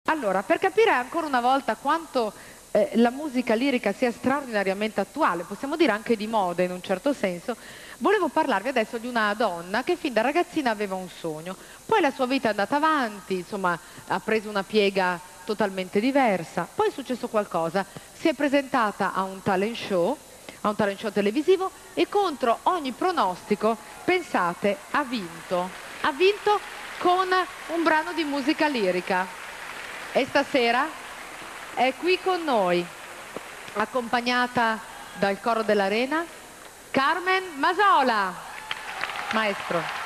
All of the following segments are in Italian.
Allora, per capire ancora una volta quanto la musica lirica sia straordinariamente attuale, possiamo dire anche di moda in un certo senso, volevo parlarvi adesso di una donna che fin da ragazzina aveva un sogno. Poi la sua vita è andata avanti, insomma, ha preso una piega totalmente diversa. Poi è successo qualcosa, si è presentata a un talent show televisivo e contro ogni pronostico, pensate, ha vinto. Ha vinto con un brano di musica lirica. E stasera è qui con noi, accompagnata dal coro dell'Arena, Carmen Masola. Maestro.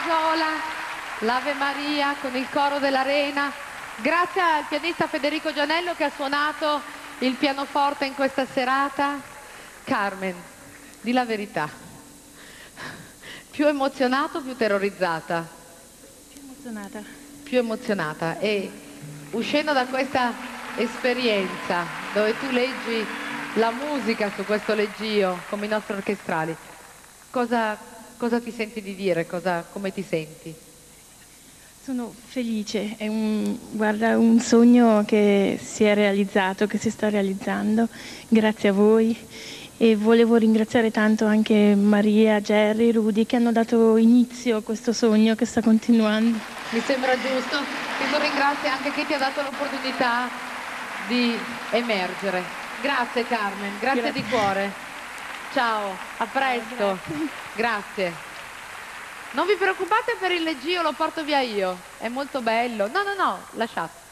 Casola, l'Ave Maria con il coro dell'Arena. Grazie al pianista Federico Gianello che ha suonato il pianoforte in questa serata. Carmen, di la verità, più emozionata o più terrorizzata? Più emozionata. Più emozionata. E uscendo da questa esperienza dove tu leggi la musica su questo leggio come i nostri orchestrali, cosa ti senti di dire? Come ti senti? Sono felice, guarda, un sogno che si è realizzato, che si sta realizzando, grazie a voi. E volevo ringraziare tanto anche Maria, Gerry, Rudy che hanno dato inizio a questo sogno che sta continuando. Mi sembra giusto che tu ringrazi anche chi ti ha dato l'opportunità di emergere. Grazie Carmen, grazie di cuore. Ciao, a presto. Grazie. Non vi preoccupate per il leggio, lo porto via io. È molto bello. No, lasciate.